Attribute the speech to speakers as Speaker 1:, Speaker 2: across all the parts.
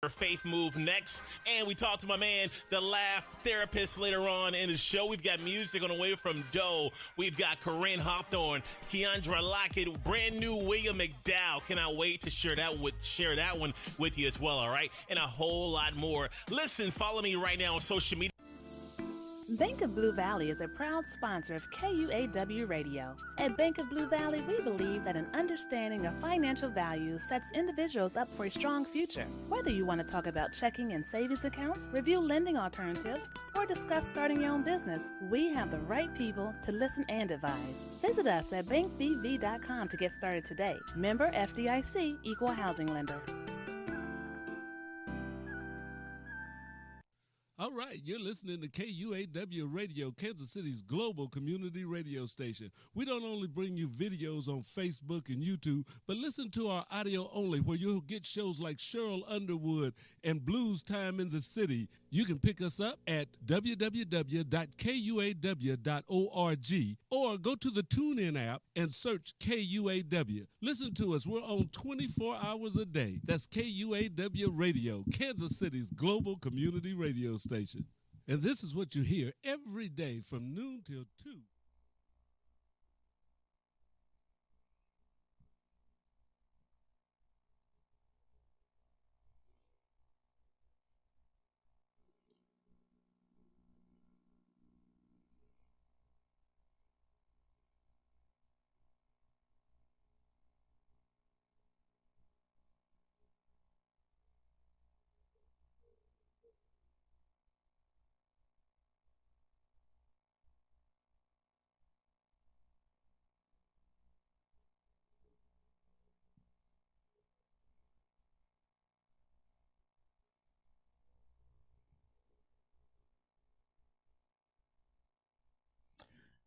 Speaker 1: Faith Move next, and we talked to my man, the laugh therapist, later on in the show. We've got music on the way from Doe. We've got Corinne Hawthorne, Keandra Lockett, brand new William McDowell. Cannot wait to share that one with you as well, all right? And a whole lot more. Listen, follow me right now on social media.
Speaker 2: Bank of Blue Valley is a proud sponsor of KUAW Radio. At Bank of Blue Valley, we believe that an understanding of financial values sets individuals up for a strong future. Whether you want to talk about checking and savings accounts, review lending alternatives, or discuss starting your own business, we have the right people to listen and advise. Visit us at bankbv.com to get started today. Member FDIC, Equal Housing Lender.
Speaker 3: All right, you're listening to KUAW Radio, Kansas City's global community radio station. We don't only bring you videos on Facebook and YouTube, but listen to our audio only, where you'll get shows like Cheryl Underwood and Blues Time in the City. You can pick us up at www.kuaw.org or go to the TuneIn app and search KUAW. Listen to us. We're on 24 hours a day. That's KUAW Radio, Kansas City's global community radio station. And this is what you hear every day from noon till 2.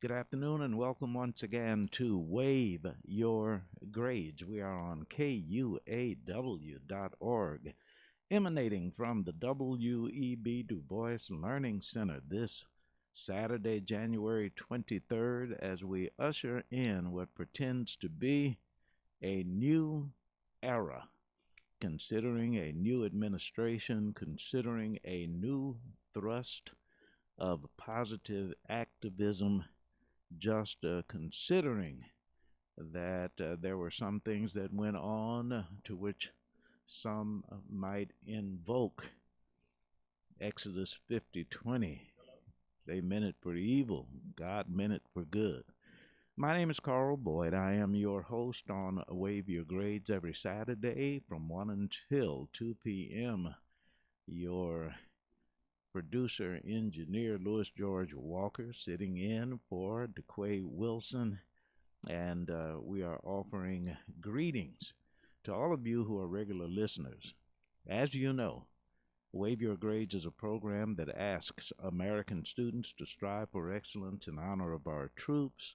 Speaker 4: Good afternoon and welcome once again to Wave Your Grades. We are on KUAW.org, emanating from the W.E.B. Du Bois Learning Center this Saturday, January 23rd, as we usher in what pretends to be a new era, considering a new administration, considering a new thrust of positive activism, just considering that there were some things that went on to which some might invoke Exodus 50:20. They meant it for evil. God meant it for good. My name is Carl Boyd. I am your host on Wave Your Grades every Saturday from 1 until 2 p.m. Your producer, engineer, Louis George Walker, sitting in for DeQuay Wilson, and we are offering greetings to all of you who are regular listeners. As you know, Wave Your Grades is a program that asks American students to strive for excellence in honor of our troops,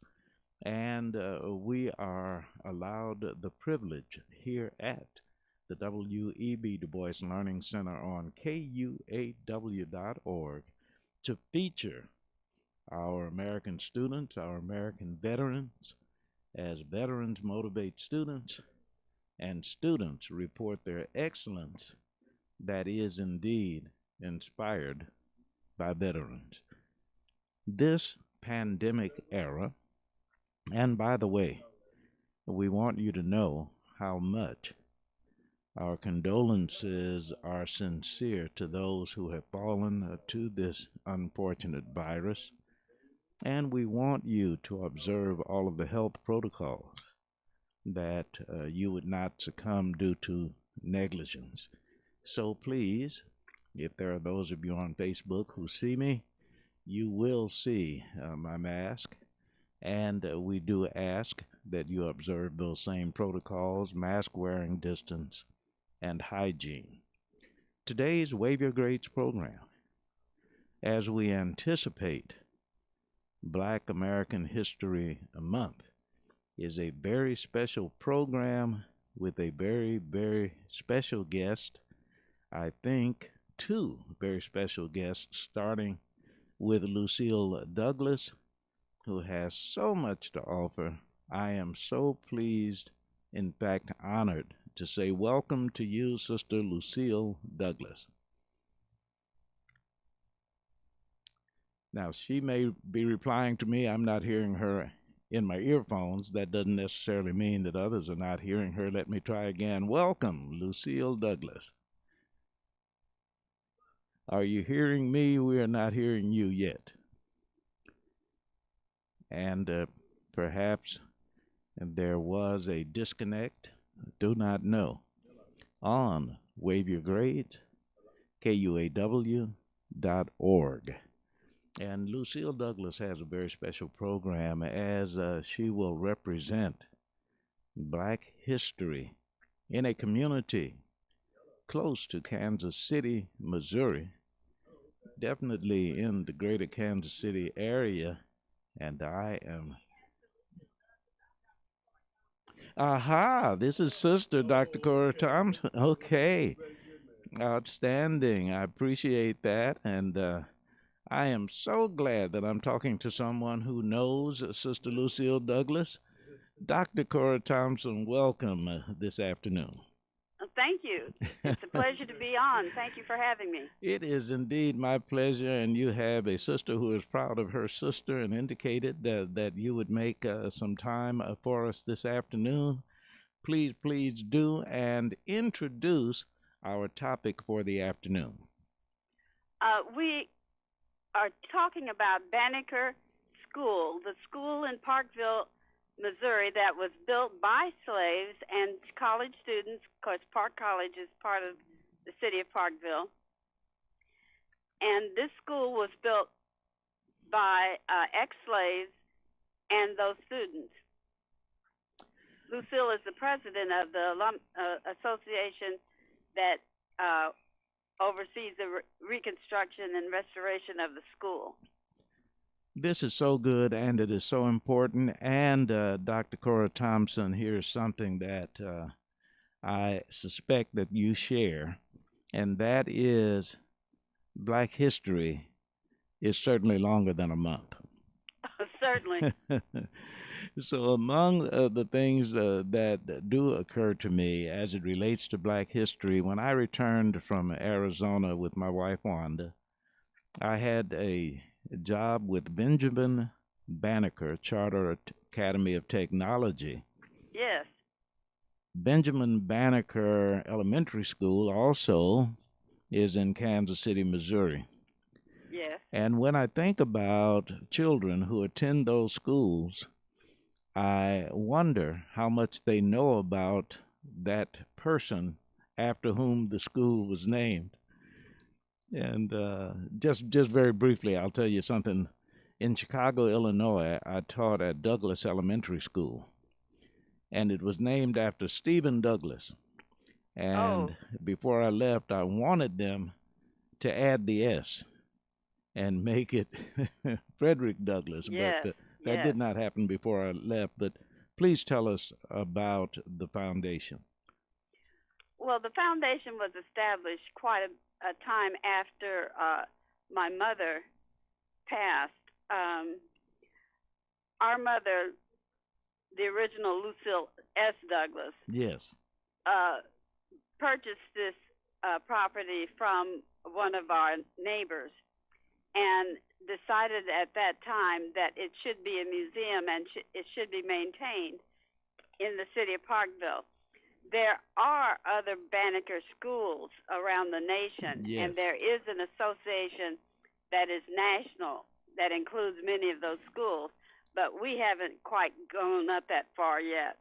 Speaker 4: and we are allowed the privilege here at the W.E.B. Du Bois Learning Center on KUAW.org to feature our American students, our American veterans, as veterans motivate students and students report their excellence that is indeed inspired by veterans. This pandemic era, and by the way, we want you to know how much our condolences are sincere to those who have fallen to this unfortunate virus, and we want you to observe all of the health protocols that you would not succumb due to negligence. So please, if there are those of you on Facebook who see me, you will see my mask, and we do ask that you observe those same protocols: mask wearing, distance, and hygiene. Today's Wave Your Grades program, as we anticipate Black American History Month, is a very special program with a very, very special guest. I think 2 very special guests, starting with Lucille Douglas, who has so much to offer. I am so pleased, in fact honored, to say welcome to you, Sister Lucille Douglas. Now, she may be replying to me. I'm not hearing her in my earphones. That doesn't necessarily mean that others are not hearing her. Let me try again. Welcome, Lucille Douglas. Are you hearing me? We are not hearing you yet. And perhaps there was a disconnect. Do not know. On Wave Your Grades, KUAW.org. And Lucille Douglas has a very special program as she will represent Black history in a community close to Kansas City, Missouri, definitely in the greater Kansas City area. And I am... Aha, this is Sister Dr. Cora Thompson. Okay, outstanding. I appreciate that. And I am so glad that I'm talking to someone who knows Sister Lucille Douglas. Dr. Cora Thompson, welcome this afternoon.
Speaker 5: Thank you. It's a pleasure to be on. Thank you for having me.
Speaker 4: It is indeed my pleasure, and you have a sister who is proud of her sister and indicated that you would make some time for us this afternoon. Please do, and introduce our topic for the afternoon.
Speaker 5: We are talking about Banneker School, the school in Parkville, Missouri, that was built by slaves and college students. Of course, Park College is part of the city of Parkville. And this school was built by ex-slaves and those students. Lucille is the president of the association that oversees the reconstruction and restoration of the school.
Speaker 4: This is so good, and it is so important. And Dr. Cora Thompson, here's something that I suspect that you share, and that is Black history is certainly longer than a month.
Speaker 5: Certainly.
Speaker 4: So among the things that do occur to me as it relates to Black history, when I returned from Arizona with my wife Wanda, I had a job with Benjamin Banneker Charter Academy of Technology.
Speaker 5: Yes.
Speaker 4: Benjamin Banneker Elementary School also is in Kansas City, Missouri.
Speaker 5: Yes.
Speaker 4: And when I think about children who attend those schools, I wonder how much they know about that person after whom the school was named. And just very briefly, I'll tell you something. In Chicago, Illinois, I taught at Douglas Elementary School, and it was named after Stephen Douglas. And before I left, I wanted them to add the S and make it Frederick Douglas,
Speaker 5: yes.
Speaker 4: but that did not happen before I left. But please tell us about the foundation.
Speaker 5: Well, the foundation was established quite a time after my mother passed. Our mother, the original Lucille S. Douglas,
Speaker 4: Yes.
Speaker 5: purchased this property from one of our neighbors and decided at that time that it should be a museum and it should be maintained in the city of Parkville. There are other Banneker schools around the nation,
Speaker 4: yes.
Speaker 5: and there is an association that is national that includes many of those schools, but we haven't quite gone up that far yet.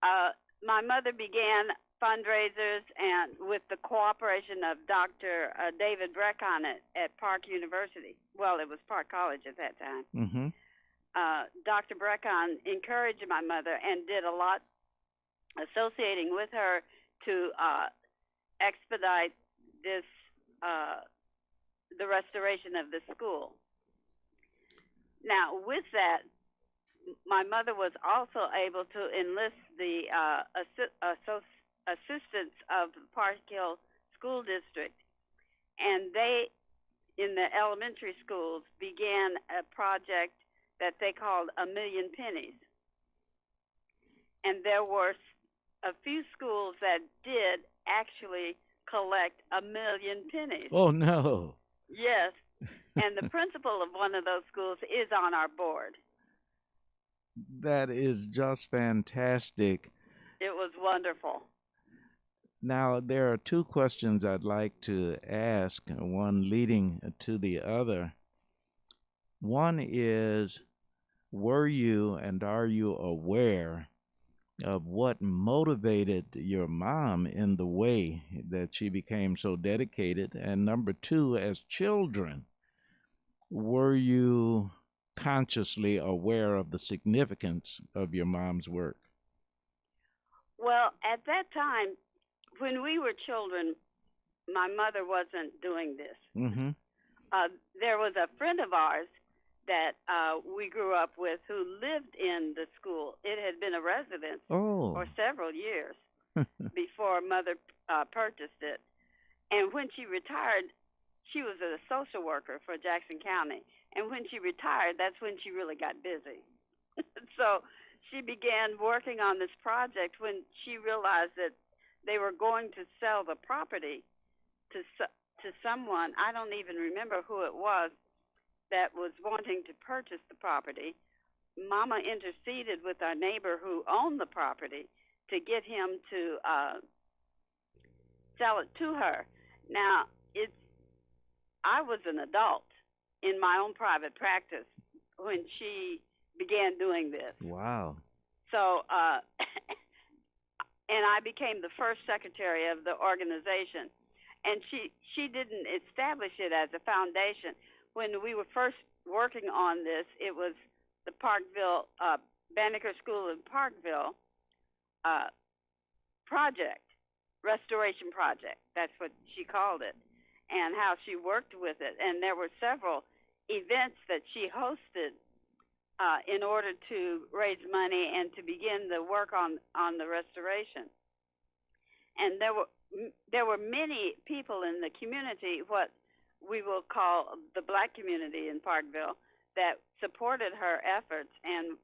Speaker 5: My mother began fundraisers and with the cooperation of Dr. David Breckon at Park University. Well, it was Park College at that time.
Speaker 4: Mm-hmm.
Speaker 5: Dr. Breckon encouraged my mother and did a lot associating with her to expedite this, the restoration of the school. Now, with that, my mother was also able to enlist the assistance of the Park Hill School District, and they, in the elementary schools, began a project that they called A Million Pennies. And there were a few schools that did actually collect 1,000,000 pennies.
Speaker 4: Oh, no.
Speaker 5: Yes, and the principal of one of those schools is on our board.
Speaker 4: That is just fantastic.
Speaker 5: It was wonderful.
Speaker 4: Now, there are two questions I'd like to ask, one leading to the other. One is, were you and are you aware of what motivated your mom in the way that she became so dedicated? And number two, as children, were you consciously aware of the significance of your mom's work?
Speaker 5: Well, at that time, when we were children, my mother wasn't doing this.
Speaker 4: Mm-hmm.
Speaker 5: There was a friend of ours that we grew up with who lived in the school. It had been a residence for several years before Mother purchased it. And when she retired, she was a social worker for Jackson County. And when she retired, that's when she really got busy. So she began working on this project when she realized that they were going to sell the property to someone. I don't even remember who it was that was wanting to purchase the property. Mama interceded with our neighbor who owned the property to get him to sell it to her. Now, I was an adult in my own private practice when she began doing this.
Speaker 4: Wow.
Speaker 5: So, and I became the first secretary of the organization. And she didn't establish it as a foundation. When we were first working on this, it was the Parkville, Banneker School in Parkville project, restoration project. That's what she called it, and how she worked with it. And there were several events that she hosted in order to raise money and to begin the work on the restoration. And there were many people in the community, what we will call the black community in Parkville, that supported her efforts and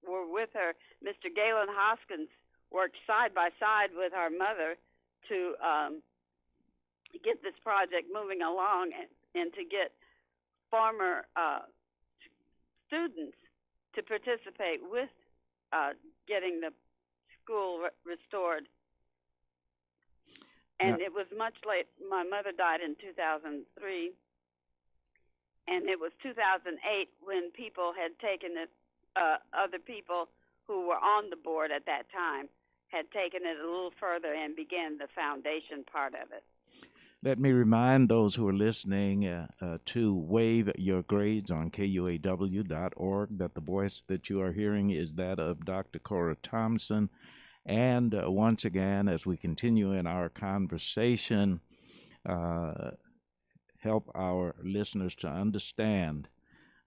Speaker 5: were with her. Mr. Galen Hoskins worked side by side with our mother to get this project moving along and to get former students to participate with getting the school restored. And it was much late. My mother died in 2003, and it was 2008 when people had taken it, other people who were on the board at that time had taken it a little further and began the foundation part of it.
Speaker 4: Let me remind those who are listening to wave your grades on KUAW.org that the voice that you are hearing is that of Dr. Cora Thompson. And once again, as we continue in our conversation, help our listeners to understand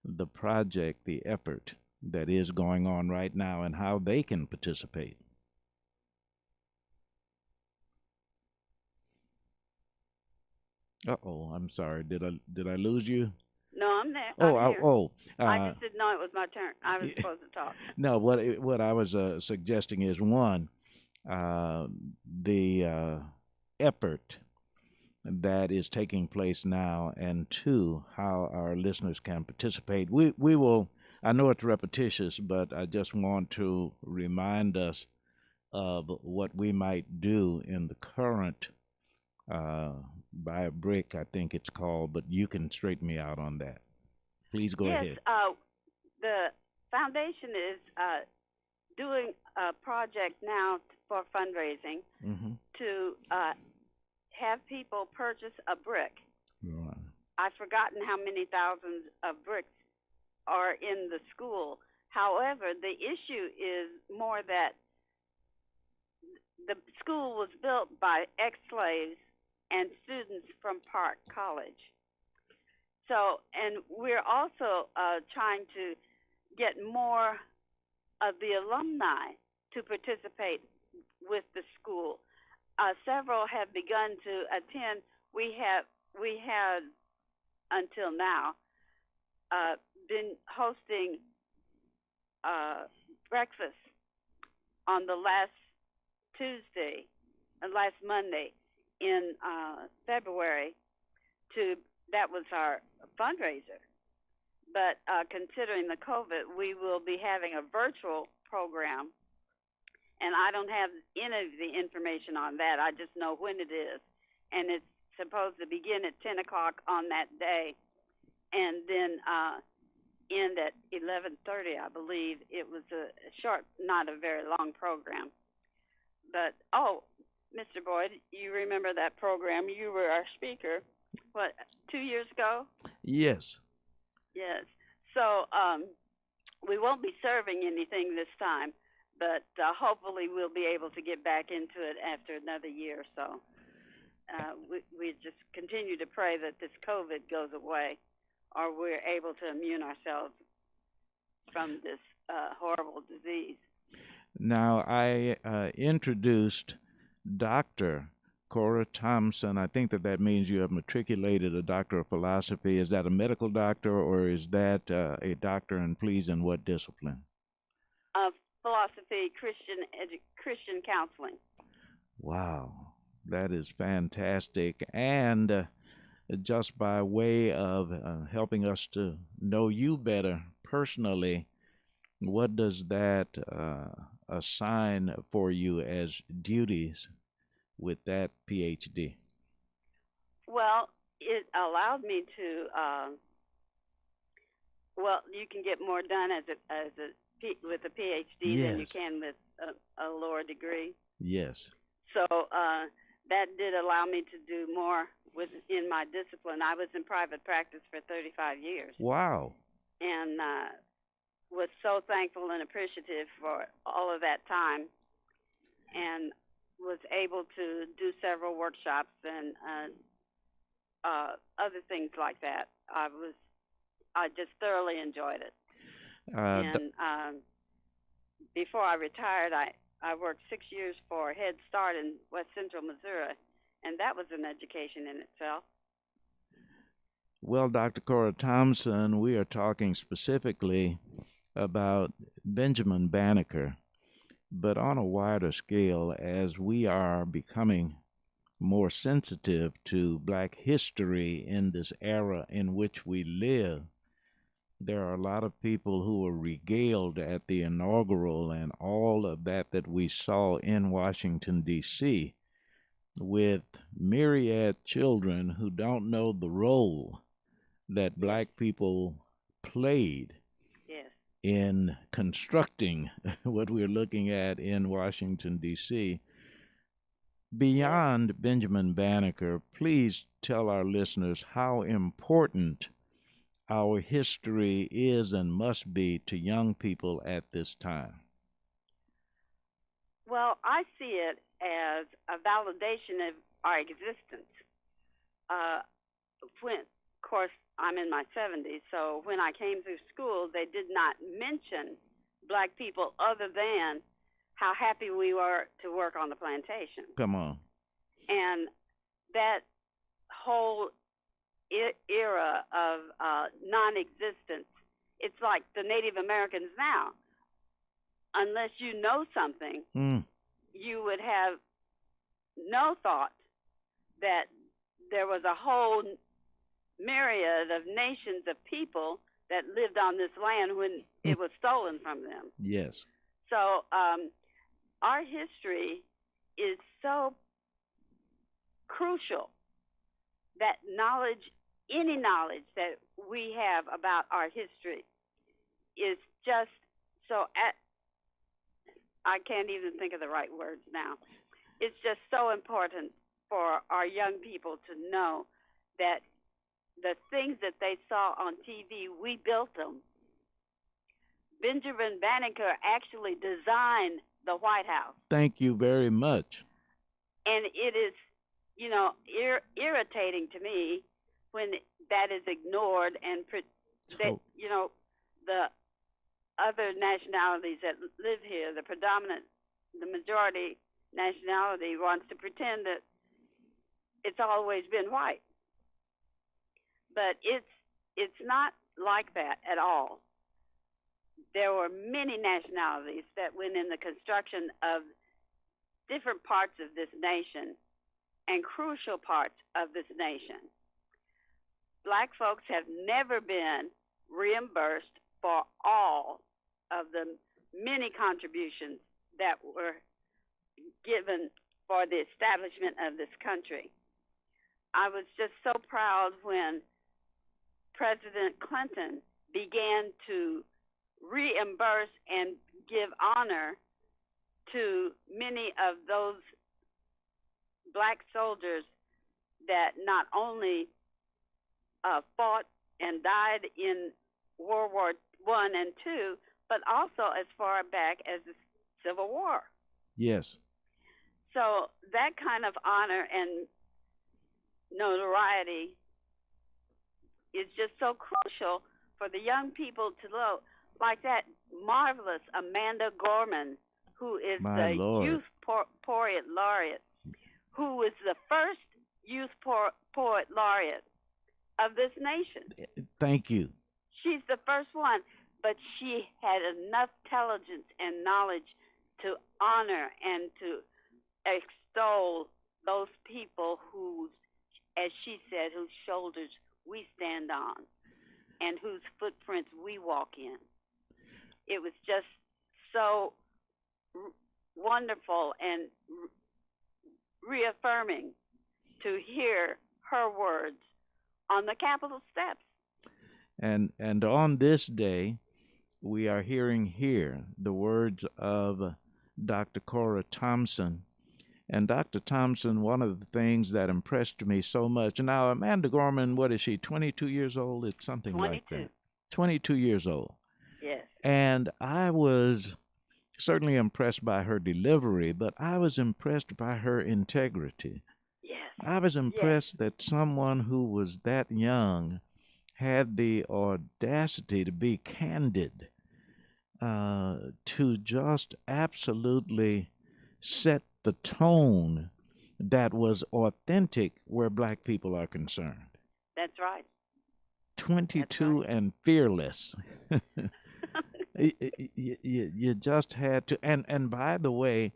Speaker 4: the project, the effort that is going on right now, and how they can participate. Uh-oh, I'm sorry. Did I lose you?
Speaker 5: No, I'm there. I'm here. I just didn't know it was my turn. I was supposed to talk.
Speaker 4: No, what I was suggesting is, one, the effort that is taking place now, and two, how our listeners can participate. We will, I know it's repetitious, but I just want to remind us of what we might do in the current Buy a Brick, I think it's called, but you can straighten me out on that. Please go ahead.
Speaker 5: Yes, the foundation is doing a project now for fundraising to have people purchase a brick.
Speaker 4: Right.
Speaker 5: I've forgotten how many thousands of bricks are in the school. However, the issue is more that the school was built by ex-slaves and students from Park College. So, and we're also trying to get more of the alumni to participate with the school. Several have begun to attend. We had until now been hosting breakfast on the last Tuesday, last Monday in February. That was our fundraiser. But considering the COVID, we will be having a virtual program, and I don't have any of the information on that. I just know when it is, and it's supposed to begin at 10 o'clock on that day, and then end at 11:30, I believe. It was a short, not a very long program. But, Mr. Boyd, you remember that program? You were our speaker, 2 years ago?
Speaker 4: Yes.
Speaker 5: Yes. So we won't be serving anything this time, but hopefully we'll be able to get back into it after another year or so. We just continue to pray that this COVID goes away, or we're able to immune ourselves from this horrible disease.
Speaker 4: Now, I introduced Dr. Cora Thompson. I think that means you have matriculated a doctor of philosophy. Is that a medical doctor, or is that a doctor, and please, in what discipline?
Speaker 5: Philosophy, Christian counseling.
Speaker 4: Wow, that is fantastic. And just by way of helping us to know you better personally, what does that assign for you as duties with that PhD?
Speaker 5: Well, it allowed me to. You can get more done with a PhD than you can with a lower degree.
Speaker 4: Yes.
Speaker 5: So that did allow me to do more within my discipline. I was in private practice for 35 years.
Speaker 4: Wow.
Speaker 5: And was so thankful and appreciative for all of that time, and was able to do several workshops and other things like that. I just thoroughly enjoyed it. And before I retired, I worked 6 years for Head Start in West Central Missouri, and that was an education in itself.
Speaker 4: Well, Dr. Cora Thompson, we are talking specifically about Benjamin Banneker, but on a wider scale, as we are becoming more sensitive to Black history in this era in which we live, there are a lot of people who were regaled at the inaugural and all of that we saw in Washington, D.C., with myriad children who don't know the role that Black people played in constructing what we're looking at in Washington, D.C. Beyond Benjamin Banneker, please tell our listeners how important our history is and must be to young people at this time.
Speaker 5: Well, I see it as a validation of our existence. Of course, I'm in my 70s, so when I came through school, they did not mention Black people other than how happy we were to work on the plantation.
Speaker 4: Come on.
Speaker 5: And that whole era of non-existence, it's like the Native Americans now. Unless you know something, you would have no thought that there was a whole myriad of nations of people that lived on this land when it was stolen from them.
Speaker 4: Yes.
Speaker 5: So our history is so crucial that any knowledge that we have about our history is just so, I can't even think of the right words now. It's just so important for our young people to know that the things that they saw on TV, we built them. Benjamin Banneker actually designed the White House.
Speaker 4: Thank you very much.
Speaker 5: And it is, irritating to me when that is ignored and that, the other nationalities that live here, the majority nationality wants to pretend that it's always been white. But it's not like that at all. There were many nationalities that went in the construction of different parts of this nation and crucial parts of this nation. Black folks have never been reimbursed for all of the many contributions that were given for the establishment of this country. I was just so proud when President Clinton began to reimburse and give honor to many of those black soldiers that not only fought and died in World War I and II, but also as far back as the Civil War.
Speaker 4: Yes.
Speaker 5: So that kind of honor and notoriety is just so crucial for the young people to know, like that marvelous Amanda Gorman, who is
Speaker 4: My
Speaker 5: the
Speaker 4: Lord.
Speaker 5: Youth Poet Laureate, who was the first Youth Poet Laureate of this nation.
Speaker 4: Thank you.
Speaker 5: She's the first one, but she had enough intelligence and knowledge to honor and to extol those people whose, as she said, whose shoulders we stand on and whose footprints we walk in. It was just so wonderful and reaffirming to hear her words on the Capitol steps.
Speaker 4: And on this day, we are hearing here the words of Dr. Cora Thompson. And Dr. Thompson, one of the things that impressed me so much, now Amanda Gorman, what is she, 22 years old? It's something
Speaker 5: 22.
Speaker 4: like that. 22 years old.
Speaker 5: Yes.
Speaker 4: And I was certainly impressed by her delivery, but I was impressed by her integrity.
Speaker 5: Yes.
Speaker 4: I was impressed that someone who was that young had the audacity to be candid, to just absolutely set the tone that was authentic where black people are concerned.
Speaker 5: That's right.
Speaker 4: 22
Speaker 5: That's right.
Speaker 4: and fearless. You just had to, and by the way,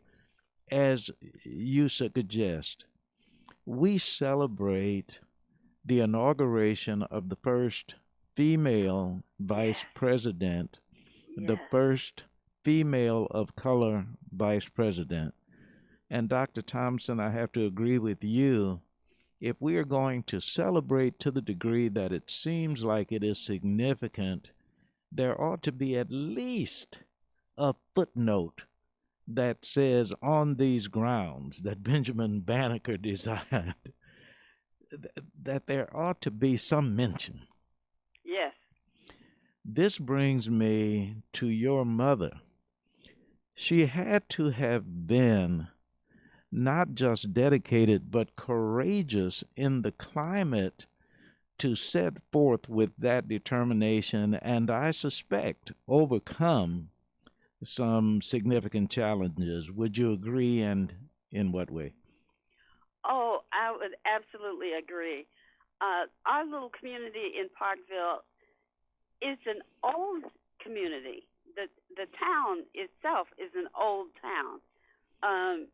Speaker 4: as you suggest, we celebrate the inauguration of the first female vice president, the first female of color vice president. And Dr. Thompson, I have to agree with you. If we are going to celebrate to the degree that it seems like it is significant, there ought to be at least a footnote that says, on these grounds that Benjamin Banneker designed, that there ought to be some mention.
Speaker 5: Yes.
Speaker 4: This brings me to your mother. She had to have been not just dedicated, but courageous in the climate to set forth with that determination, and I suspect overcome some significant challenges. Would you agree, and in what way?
Speaker 5: Oh, I would absolutely agree. Our little community in Parkville is an old community. The town itself is an old town.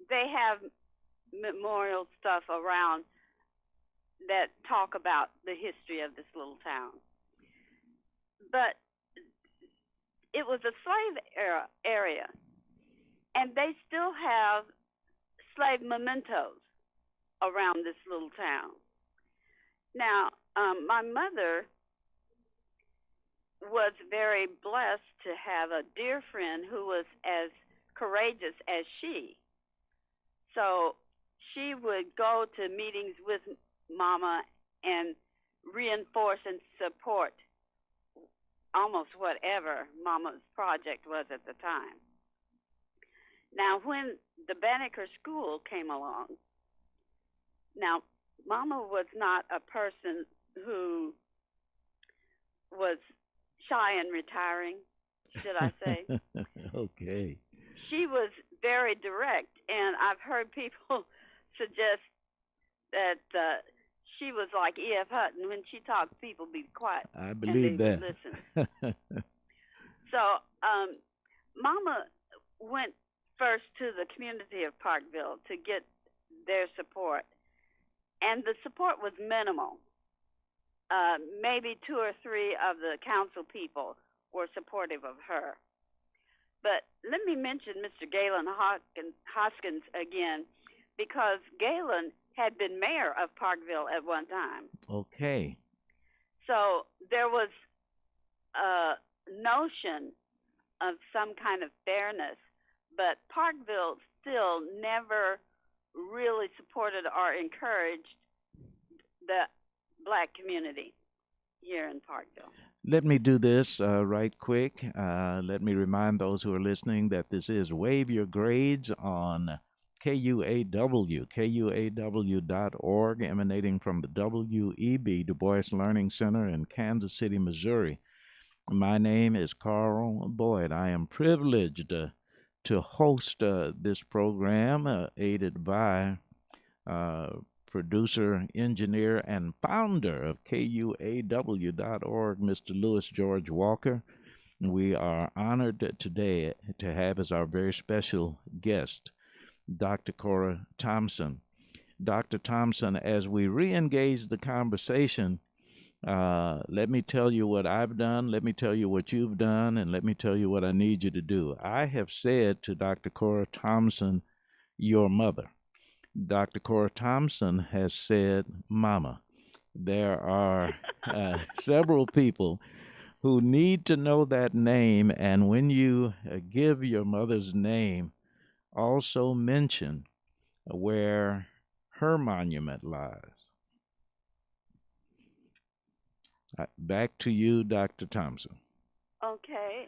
Speaker 5: They have memorial stuff around that talk about the history of this little town. But it was a slave area, and they still have slave mementos around this little town. Now, my mother was very blessed to have a dear friend who was as courageous as she. So she would go to meetings with Mama and reinforce and support almost whatever Mama's project was at the time. Now, when the Banneker School came along, now, Mama was not a person who was shy and retiring, should I say.
Speaker 4: Okay.
Speaker 5: She was very direct, and I've heard people suggest that she was like E.F. Hutton. When she talked, people be quiet.
Speaker 4: I believe that.
Speaker 5: Listen. So, Mama went first to the community of Parkville to get their support. And the support was minimal. Maybe 2 or 3 of the council people were supportive of her. But let me mention Mr. Galen Hoskins again, because Galen had been mayor of Parkville at one time.
Speaker 4: Okay.
Speaker 5: So there was a notion of some kind of fairness, but Parkville still never really supported or encouraged the black community here in Parkville.
Speaker 4: Let me do this right quick. Let me remind those who are listening that this is Wave Your Grades on KUAW, KUAW.org, emanating from the WEB, Du Bois Learning Center in Kansas City, Missouri. My name is Carl Boyd. I am privileged to host this program, aided by producer, engineer, and founder of KUAW.org, Mr. Louis George Walker. We are honored today to have as our very special guest Dr. Cora Thompson. Dr. Thompson, as we re-engage the conversation, let me tell you what I've done, let me tell you what you've done, and let me tell you what I need you to do. I have said to Dr. Cora Thompson, your mother. Dr. Cora Thompson has said, Mama. There are several people who need to know that name, and when you give your mother's name, also mention where her monument lies. Back to you, Dr. Thompson.
Speaker 5: Okay.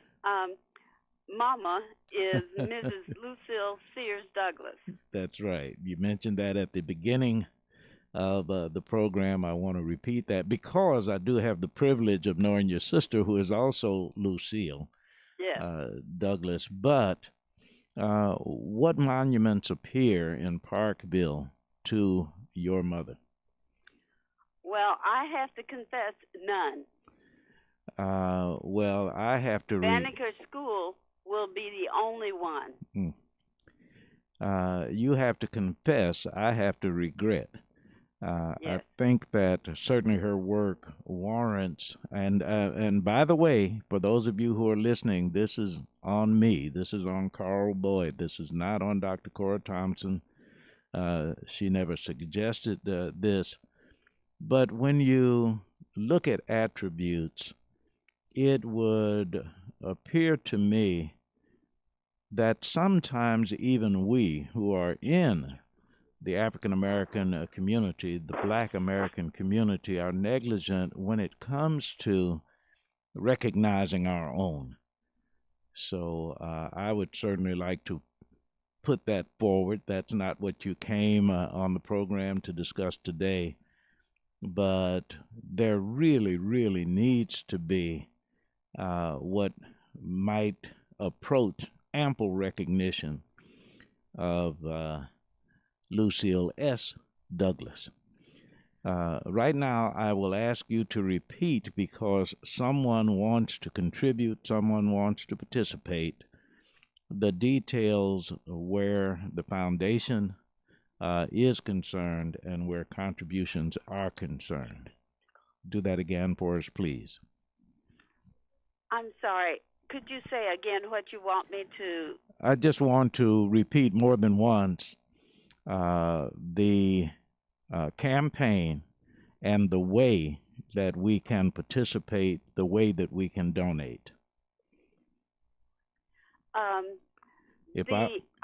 Speaker 5: Mama is Mrs. Lucille Sears Douglas.
Speaker 4: That's right. You mentioned that at the beginning of the program. I want to repeat that because I do have the privilege of knowing your sister, who is also Lucille Douglas. But what monuments appear in Parkville to your mother?
Speaker 5: Well, I have to confess, none.
Speaker 4: Well, I have to
Speaker 5: Banneker School will be the only one.
Speaker 4: You have to confess, I have to regret.
Speaker 5: Yes.
Speaker 4: I think that certainly her work warrants, and by the way, for those of you who are listening, this is on me. This is on Carl Boyd. This is not on Dr. Cora Thompson. She never suggested this. But when you look at attributes, it would appear to me that sometimes even we who are in the African American community, the Black American community, are negligent when it comes to recognizing our own. So I would certainly like to put that forward. That's not what you came on the program to discuss today, but there really, really needs to be what might approach ample recognition of Lucille S. Douglas. Right now, I will ask you to repeat because someone wants to contribute, someone wants to participate, the details where the foundation is concerned and where contributions are concerned. Do that again for us, please.
Speaker 5: I'm sorry. Could you say again what you want me to?
Speaker 4: I just want to repeat more than once the campaign and the way that we can participate, the way that we can donate.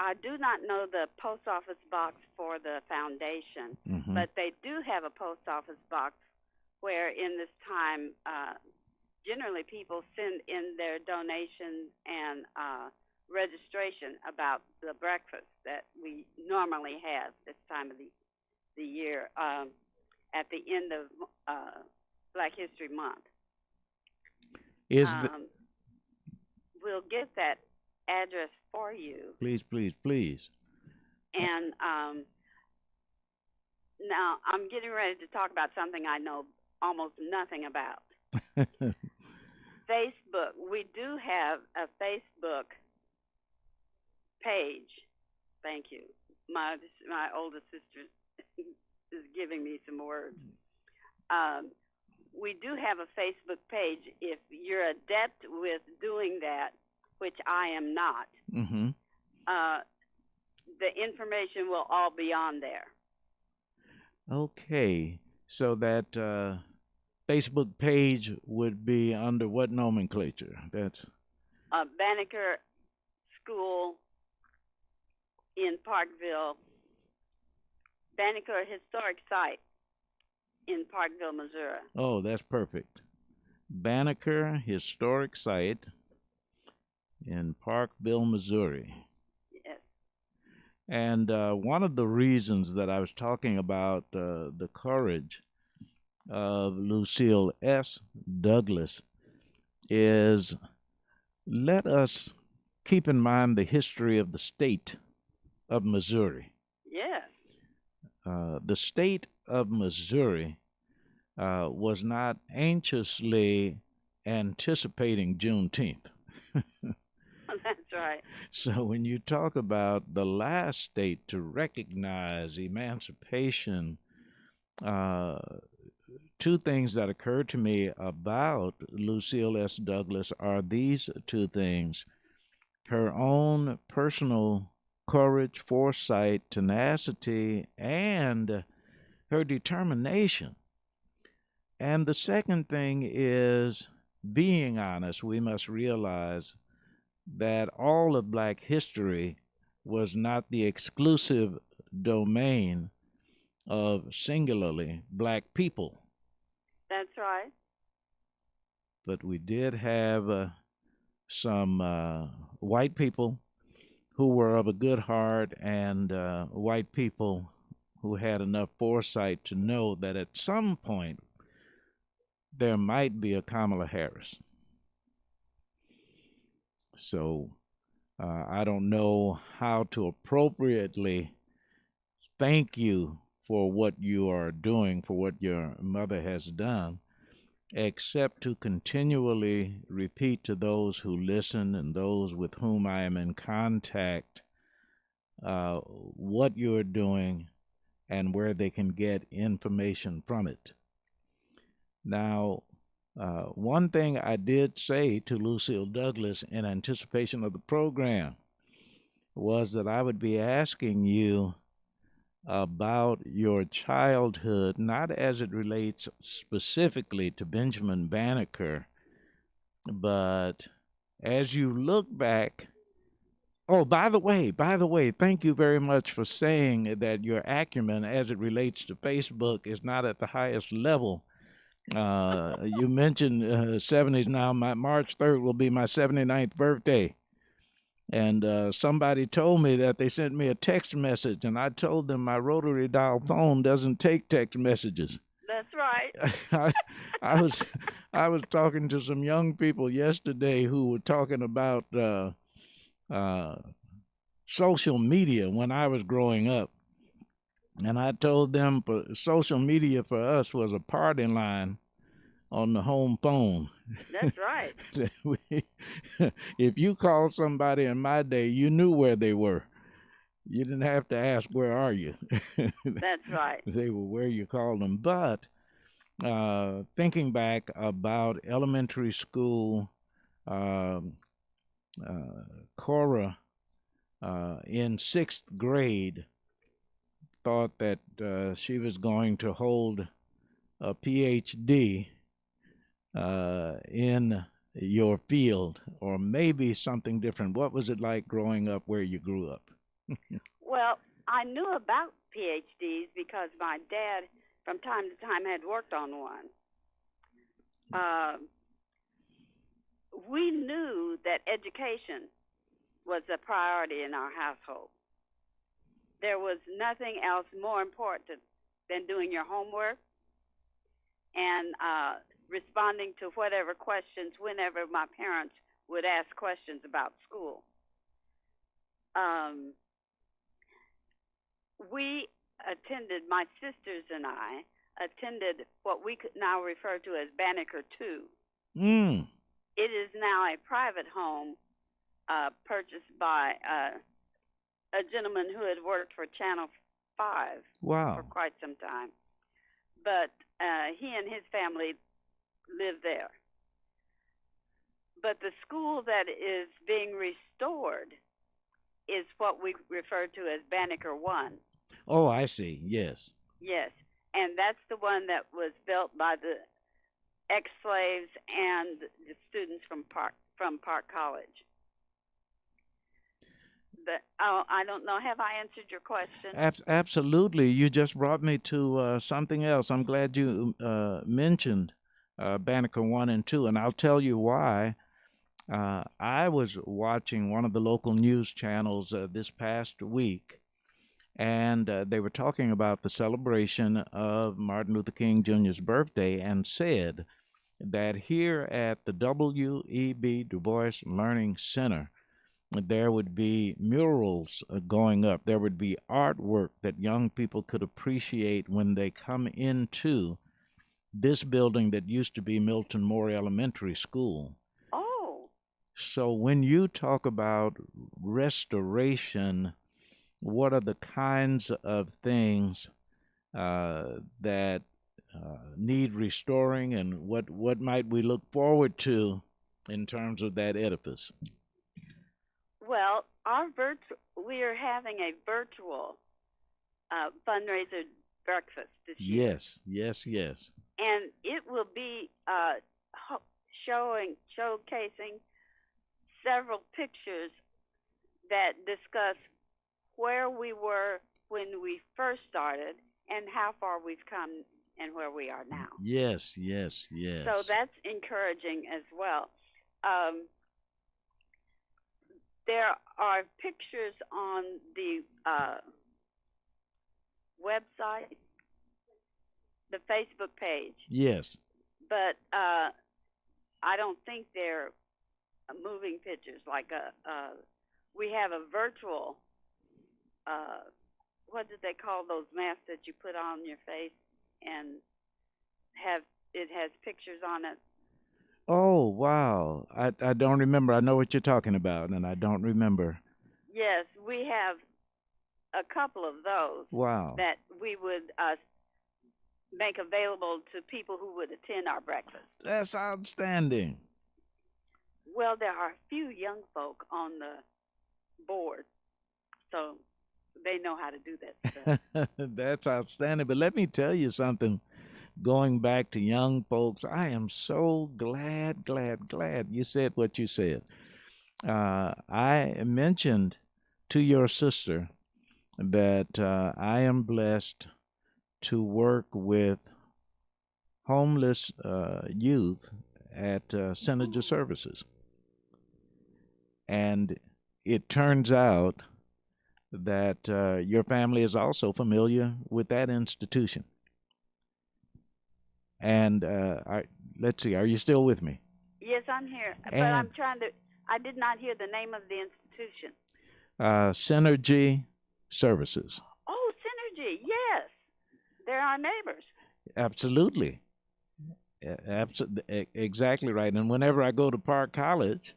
Speaker 5: I do not know the post office box for the foundation, but they do have a post office box where in this time, generally people send in their donations and registration about the breakfast that we normally have this time of the year at the end of Black History Month. We'll get that address for you.
Speaker 4: Please, please, please.
Speaker 5: And now I'm getting ready to talk about something I know almost nothing about. Facebook. We do have a Facebook page. Thank you. My oldest sister is giving me some words. We do have a Facebook page. If you're adept with doing that, which I am not,
Speaker 4: Mm-hmm.
Speaker 5: the information will all be on there.
Speaker 4: Okay. So that Facebook page would be under what nomenclature? That's
Speaker 5: Banneker School in Parkville, Banneker Historic Site in Parkville, Missouri.
Speaker 4: oh, that's perfect. Banneker Historic Site in Parkville, Missouri.
Speaker 5: Yes.
Speaker 4: And one of the reasons that I was talking about the courage of Lucille S. Douglas is, let us keep in mind the history of the state of Missouri.
Speaker 5: Yes.
Speaker 4: The state of Missouri was not anxiously anticipating Juneteenth.
Speaker 5: That's right.
Speaker 4: So when you talk about the last state to recognize emancipation, two things that occurred to me about Lucille S. Douglas are these two things: her own personal courage, foresight, tenacity, and her determination. And the second thing is being honest. We must realize that all of Black history was not the exclusive domain of singularly Black people.
Speaker 5: That's right.
Speaker 4: But we did have some white people who were of a good heart, and white people who had enough foresight to know that at some point there might be a Kamala Harris. So I don't know how to appropriately thank you for what you are doing, for what your mother has done, except to continually repeat to those who listen and those with whom I am in contact what you're doing and where they can get information from it. Now, one thing I did say to Lucille Douglas in anticipation of the program was that I would be asking you about your childhood, not as it relates specifically to Benjamin Banneker, but as you look back. Oh, by the way, thank you very much for saying that your acumen as it relates to Facebook is not at the highest level. You mentioned 70s. Now, my March 3rd will be my 79th birthday. And somebody told me that they sent me a text message, and I told them my rotary dial phone doesn't take text messages.
Speaker 5: That's right.
Speaker 4: I was talking to some young people yesterday who were talking about social media when I was growing up. And I told them social media for us was a party line on the home phone.
Speaker 5: That's right.
Speaker 4: If you called somebody in my day, you knew where they were. You didn't have to ask, where are you?
Speaker 5: That's right.
Speaker 4: They were where you called them. But thinking back about elementary school, Cora in sixth grade thought that she was going to hold a PhD in your field, or maybe something different. What was it like growing up where you grew up?
Speaker 5: Well, I knew about PhDs because my dad, from time to time, had worked on one. We knew that education was a priority in our household. There was nothing else more important than doing your homework and responding to whatever questions, whenever my parents would ask questions about school. We attended, my sisters and I attended what we could now refer to as Banneker 2. It is now a private home purchased by a gentleman who had worked for Channel 5
Speaker 4: Wow.
Speaker 5: for quite some time. But he and his family live there. But the school that is being restored is what we refer to as Banneker 1.
Speaker 4: Oh, I see. Yes.
Speaker 5: Yes, and that's the one that was built by the ex-slaves and the students from Park College. But I don't know. Have I answered your question?
Speaker 4: Absolutely. You just brought me to something else. I'm glad you mentioned Banneker 1 and 2, and I'll tell you why. I was watching one of the local news channels this past week, and they were talking about the celebration of Martin Luther King Jr.'s birthday, and said that here at the W.E.B. Du Bois Learning Center, there would be murals going up. There would be artwork that young people could appreciate when they come into this building that used to be Milton Moore Elementary School.
Speaker 5: Oh.
Speaker 4: So when you talk about restoration, what are the kinds of things that need restoring, and what might we look forward to in terms of that edifice?
Speaker 5: Well, we are having a virtual fundraiser breakfast this year.
Speaker 4: Yes.
Speaker 5: And it will be showcasing several pictures that discuss where we were when we first started and how far we've come and where we are now.
Speaker 4: Yes.
Speaker 5: So that's encouraging as well. There are pictures on the website, the Facebook page.
Speaker 4: Yes.
Speaker 5: But I don't think they're moving pictures. Like we have a virtual. What did they call those masks that you put on your face and it has pictures on it?
Speaker 4: Oh, wow. I don't remember. I know what you're talking about, and I don't remember.
Speaker 5: Yes, we have a couple of those.
Speaker 4: Wow.
Speaker 5: That we would make available to people who would attend our breakfast.
Speaker 4: That's outstanding.
Speaker 5: Well, there are a few young folk on the board, so they know how to do that stuff.
Speaker 4: That's outstanding. But let me tell you something. Going back to young folks, I am so glad you said what you said. I mentioned to your sister that I am blessed to work with homeless youth at Synergy Services. And it turns out that your family is also familiar with that institution. And let's see, are you still with me?
Speaker 5: Yes, I'm here. But I'm trying to, I did not hear the name of the institution.
Speaker 4: Synergy Services.
Speaker 5: Oh, Synergy, yes. They're our neighbors.
Speaker 4: Absolutely. Exactly right. And whenever I go to Park College,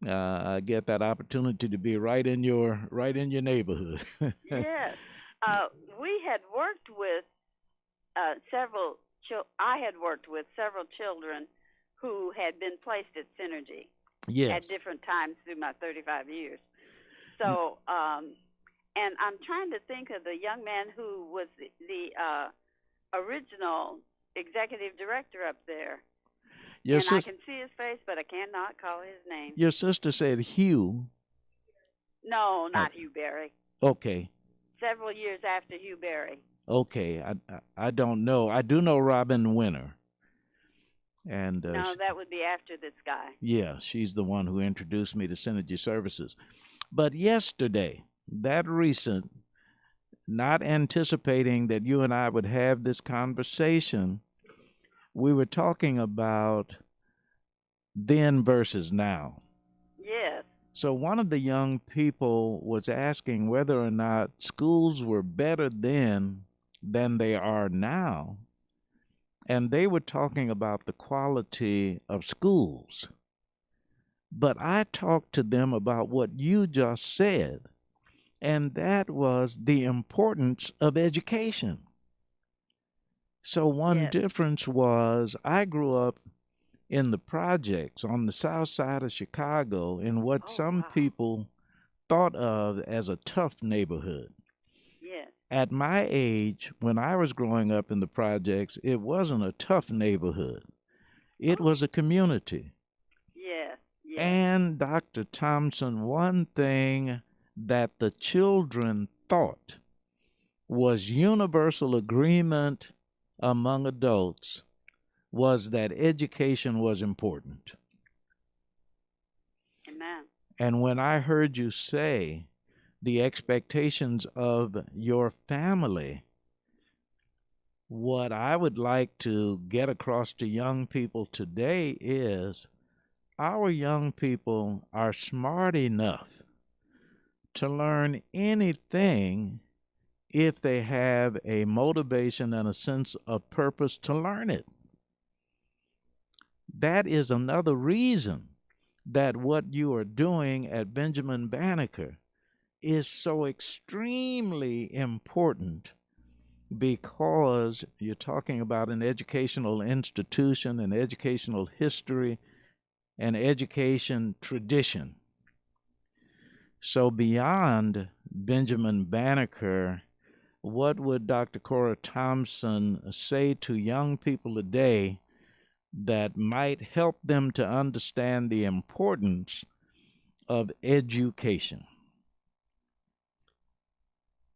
Speaker 4: I get that opportunity to be right in your neighborhood.
Speaker 5: Yes. We had worked with I had worked with several children who had been placed at Synergy at different times through my 35 years. So, and I'm trying to think of the young man who was the original executive director up there. I can see his face, but I cannot call his name.
Speaker 4: Your sister said Hugh.
Speaker 5: No, not Hugh Berry.
Speaker 4: Okay.
Speaker 5: Several years after Hugh Berry.
Speaker 4: Okay, I don't know. I do know Robin Winter. And
Speaker 5: no, that would be after this guy.
Speaker 4: Yeah, she's the one who introduced me to Synergy Services. But yesterday, that recent, not anticipating that you and I would have this conversation, we were talking about then versus now.
Speaker 5: Yes.
Speaker 4: So one of the young people was asking whether or not schools were better then than they are now. And they were talking about the quality of schools. But I talked to them about what you just said. and that was the importance of education. So one
Speaker 5: Yes.
Speaker 4: difference was I grew up in the projects on the south side of Chicago in what
Speaker 5: Oh,
Speaker 4: some
Speaker 5: wow.
Speaker 4: people thought of as a tough neighborhood.
Speaker 5: Yes.
Speaker 4: At my age, when I was growing up in the projects, it wasn't a tough neighborhood. It
Speaker 5: Oh.
Speaker 4: was a community.
Speaker 5: Yes. Yes.
Speaker 4: And Dr. Thompson, one thing that the children thought was universal agreement among adults was that education was important.
Speaker 5: Amen.
Speaker 4: And when I heard you say the expectations of your family, what I would like to get across to young people today is our young people are smart enough to learn anything if they have a motivation and a sense of purpose to learn it. That is another reason that what you are doing at Benjamin Banneker is so extremely important, because you're talking about an educational institution, an educational history, an education tradition. So beyond Benjamin Banneker, what would Dr. Cora Thompson say to young people today that might help them to understand the importance of education?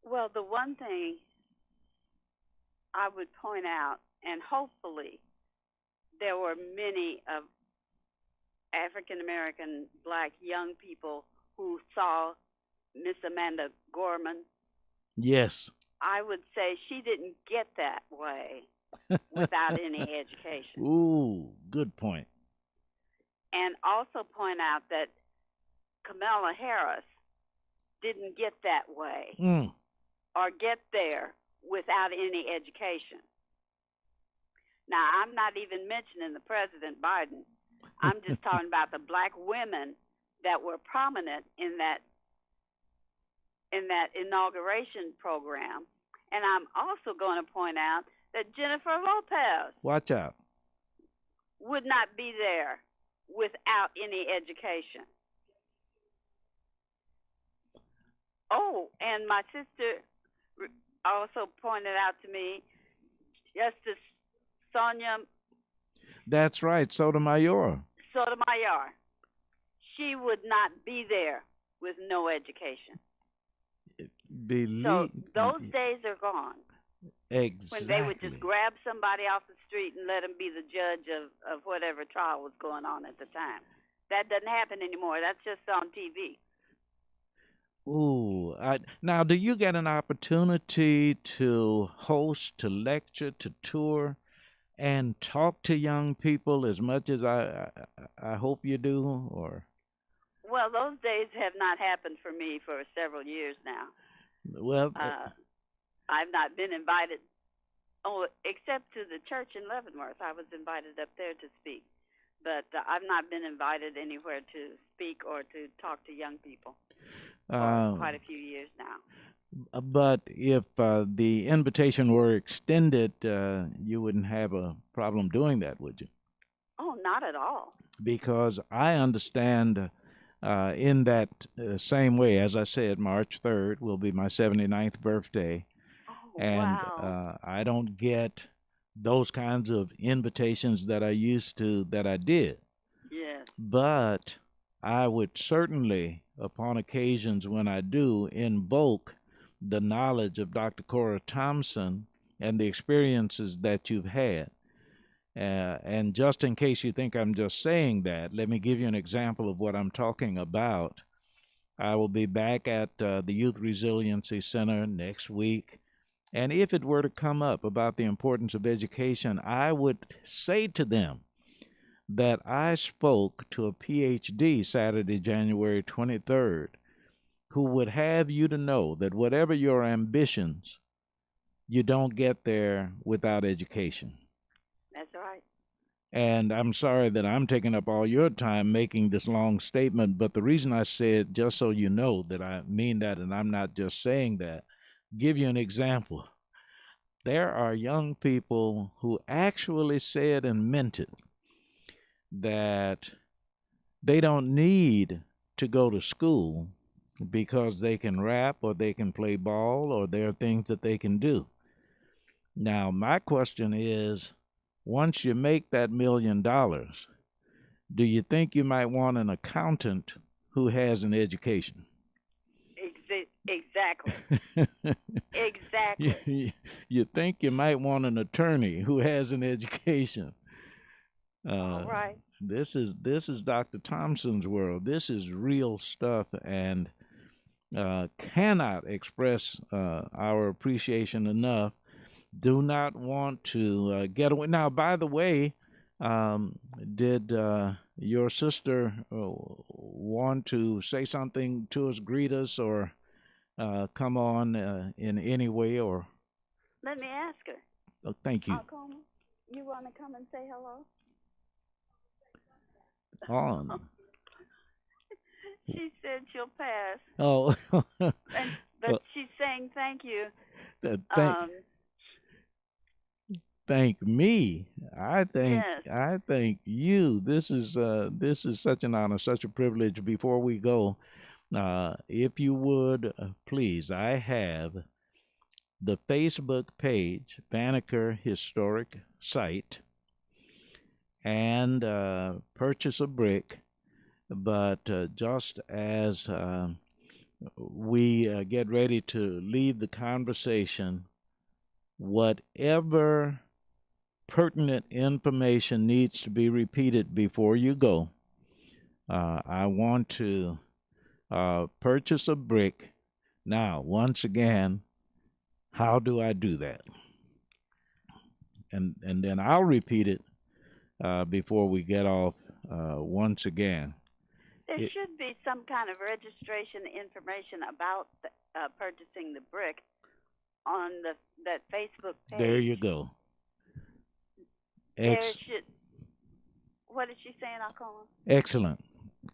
Speaker 5: Well, the one thing I would point out, and hopefully there were many of African American black young people who saw Miss Amanda Gorman.
Speaker 4: Yes.
Speaker 5: I would say she didn't get that way without any education.
Speaker 4: Ooh, good point.
Speaker 5: And also point out that Kamala Harris didn't get that way or get there without any education. Now, I'm not even mentioning the President Biden. I'm just talking about the black women that were prominent in that inauguration program. And I'm also going to point out that Jennifer Lopez
Speaker 4: Watch out.
Speaker 5: would not be there without any education. Oh, and my sister also pointed out to me Justice Sonia
Speaker 4: That's right, Sotomayor.
Speaker 5: Sotomayor. She would not be there with no education. So those days are gone.
Speaker 4: Exactly.
Speaker 5: When they would just grab somebody off the street and let them be the judge of whatever trial was going on at the time. That doesn't happen anymore. That's just on TV.
Speaker 4: Ooh. Now, do you get an opportunity to host, to lecture, to tour, and talk to young people as much as I hope you do? Or
Speaker 5: Well, those days have not happened for me for several years now.
Speaker 4: well,
Speaker 5: I've not been invited, except to the church in Leavenworth. I was invited up there to speak. But I've not been invited anywhere to speak or to talk to young people for quite a few years now.
Speaker 4: But if the invitation were extended, you wouldn't have a problem doing that, would you?
Speaker 5: Oh, not at all.
Speaker 4: Because I understand in that same way, as I said, March 3rd will be my 79th birthday.
Speaker 5: Oh,
Speaker 4: And
Speaker 5: wow.
Speaker 4: I don't get those kinds of invitations that I used to, that I did.
Speaker 5: Yes.
Speaker 4: But I would certainly, upon occasions when I do, invoke the knowledge of Dr. Cora Thompson and the experiences that you've had. And just in case you think I'm just saying that, let me give you an example of what I'm talking about. I will be back at the Youth Resiliency Center next week. And if it were to come up about the importance of education, I would say to them that I spoke to a PhD Saturday, January 23rd, who would have you to know that whatever your ambitions, you don't get there without education.
Speaker 5: That's right.
Speaker 4: And I'm sorry that I'm taking up all your time making this long statement, but the reason I said, just so you know that I mean that and I'm not just saying that, give you an example. There are young people who actually said and meant it, that they don't need to go to school because they can rap or they can play ball or there are things that they can do. Now, my question is, once you make that $1 million, do you think you might want an accountant who has an education?
Speaker 5: Exactly. Exactly.
Speaker 4: You think you might want an attorney who has an education?
Speaker 5: All right.
Speaker 4: This is Dr. Thompson's world. This is real stuff, and cannot express our appreciation enough. Do not want to get away. Now, by the way, did your sister want to say something to us, greet us, or come on in any way? Or
Speaker 5: Let me ask her.
Speaker 4: thank you.
Speaker 5: Alcoma, you want to come and say hello?
Speaker 4: On.
Speaker 5: She said she'll pass.
Speaker 4: Oh,
Speaker 5: But
Speaker 4: well,
Speaker 5: she's saying thank you.
Speaker 4: thank thank me.
Speaker 5: Yes.
Speaker 4: I thank you. This is such an honor, such a privilege. Before we go, if you would please, I have the Facebook page, Banneker Historic Site, and purchase a brick. But just as we get ready to leave the conversation, whatever pertinent information needs to be repeated before you go, I want to purchase a brick. Now, once again, how do I do that? And then I'll repeat it before we get off once again.
Speaker 5: There should be some kind of registration information about purchasing the brick on that Facebook page.
Speaker 4: There you go.
Speaker 5: What is she saying, Alcoma?
Speaker 4: Excellent.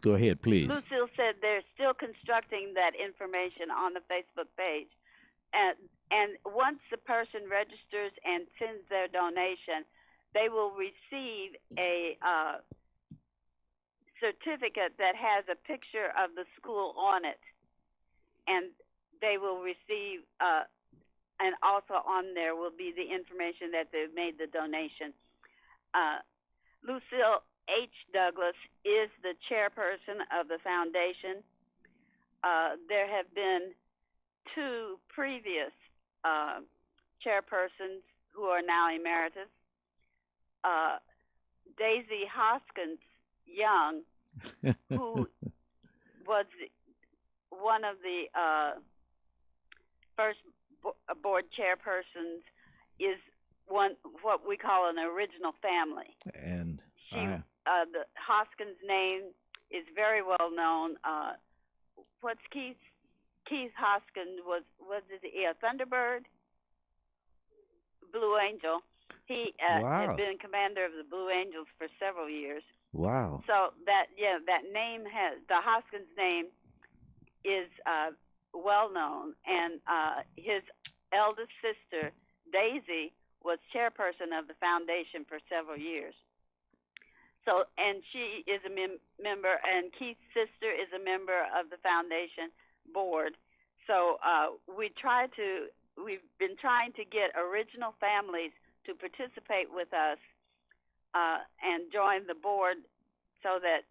Speaker 4: Go ahead, please.
Speaker 5: Lucille said they're still constructing that information on the Facebook page. And once the person registers and sends their donation, they will receive a certificate that has a picture of the school on it. And they will receive, and also on there will be the information that they've made the donation. Lucille H. Douglas is the chairperson of the foundation. There have been 2 previous chairpersons who are now emeritus. Daisy Hoskins Young, who was one of the first board chairpersons, is what we call an original family.
Speaker 4: And
Speaker 5: the Hoskins name is very well known. What's Keith Hoskins was it a Thunderbird? Blue Angel. He
Speaker 4: wow.
Speaker 5: had been commander of the Blue Angels for several years.
Speaker 4: Wow.
Speaker 5: So that name the Hoskins name is well known, and his eldest sister Daisy was chairperson of the foundation for several years. So, and she is a member, and Keith's sister is a member of the foundation board. So we've been trying to get original families to participate with us and join the board, so that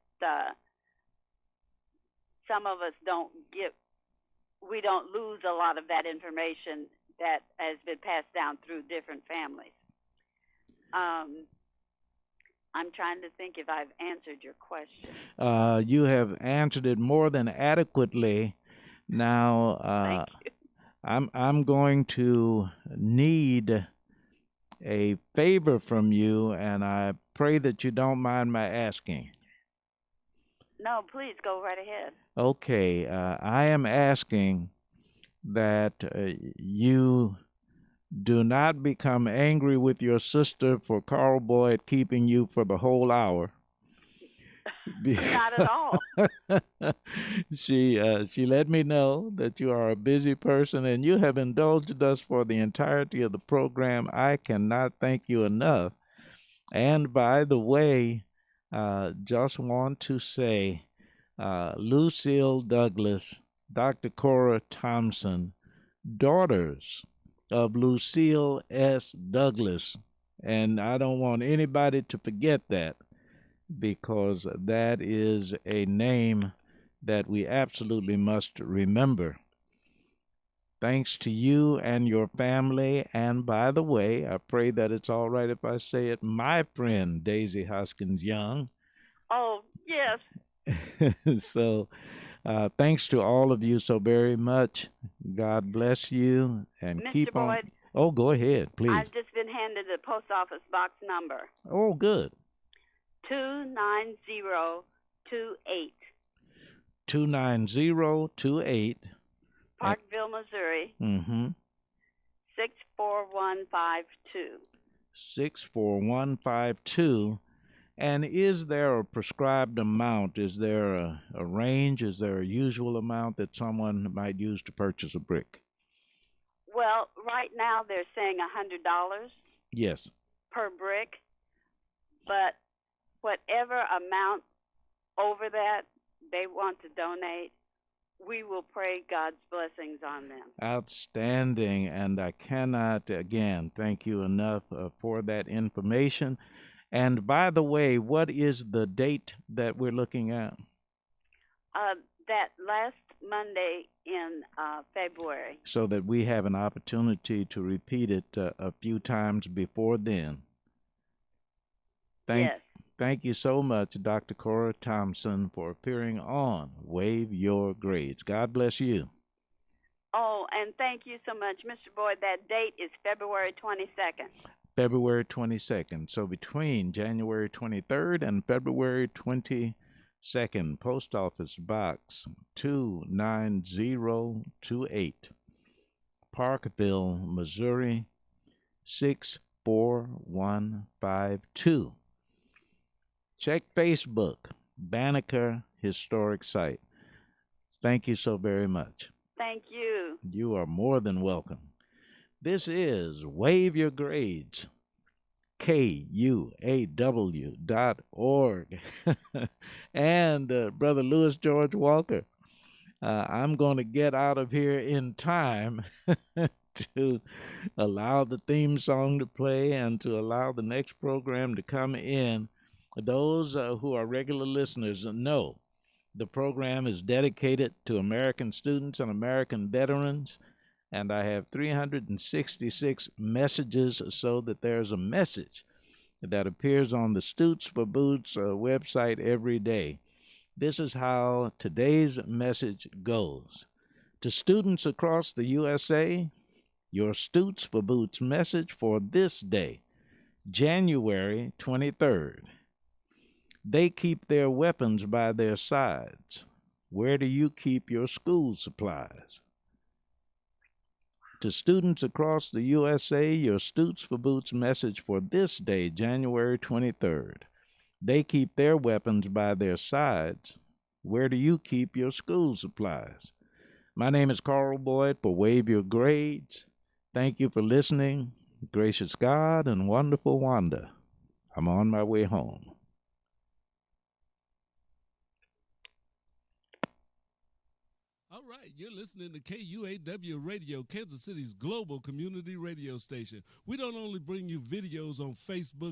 Speaker 5: some of us we don't lose a lot of that information that has been passed down through different families. I'm trying to think if I've answered your question.
Speaker 4: You have answered it more than adequately. Now,
Speaker 5: Thank you.
Speaker 4: I'm going to need a favor from you, and I pray that you don't mind my asking.
Speaker 5: No, please go right ahead.
Speaker 4: Okay, I am asking that you Do not become angry with your sister for Carl Boyd keeping you for the whole hour.
Speaker 5: Not at all.
Speaker 4: She let me know that you are a busy person and you have indulged us for the entirety of the program. I cannot thank you enough. And by the way, just want to say, Lucille Douglas, Dr. Cora Thompson, daughters of Lucille S. Douglas, and I don't want anybody to forget that, because that is a name that we absolutely must remember. Thanks to you and your family. And by the way, I pray that it's all right if I say it, my friend Daisy Hoskins Young.
Speaker 5: Oh, yes.
Speaker 4: So thanks to all of you so very much. God bless you and
Speaker 5: Mr.
Speaker 4: keep on.
Speaker 5: Boyd,
Speaker 4: Oh, go ahead, please.
Speaker 5: I've just been handed the post office box number.
Speaker 4: Oh, good.
Speaker 5: 29028.
Speaker 4: 29028.
Speaker 5: Parkville, Missouri.
Speaker 4: Mm-hmm.
Speaker 5: 64152.
Speaker 4: 64152. And is there a prescribed amount? Is there a range? Is there a usual amount that someone might use to purchase a brick?
Speaker 5: Well, right now they're saying $100
Speaker 4: Yes.
Speaker 5: per brick, but whatever amount over that they want to donate, we will pray God's blessings on them.
Speaker 4: Outstanding. And I cannot, again, thank you enough for that information. And by the way, what is the date that we're looking at?
Speaker 5: That last Monday in February.
Speaker 4: So that we have an opportunity to repeat it a few times before then.
Speaker 5: Yes.
Speaker 4: Thank you so much, Dr. Cora Thompson, for appearing on Wave Your Grades. God bless you.
Speaker 5: Oh, and thank you so much, Mr. Boyd. That date is February 22nd.
Speaker 4: February 22nd. So between January 23rd and February 22nd, Post Office Box 29028, Parkville, Missouri 64152. Check Facebook, Banneker Historic Site. Thank you so very much.
Speaker 5: Thank you.
Speaker 4: You are more than welcome. This is Wave Your Grades, KUAW.org. And Brother Louis George Walker, I'm going to get out of here in time to allow the theme song to play and to allow the next program to come in. Those who are regular listeners know the program is dedicated to American students and American veterans, and I have 366 messages so that there's a message that appears on the Stoots for Boots website every day. This is how today's message goes. To students across the USA, your Stoots for Boots message for this day, January 23rd. They keep their weapons by their sides. Where do you keep your school supplies? To students across the USA, your Stoots for Boots message for this day, January 23rd. They keep their weapons by their sides. Where do you keep your school supplies? My name is Carl Boyd for Wave Your Grades. Thank you for listening. Gracious God and wonderful Wanda, I'm on my way home.
Speaker 3: All right, you're listening to KUAW Radio, Kansas City's global community radio station. We don't only bring you videos on Facebook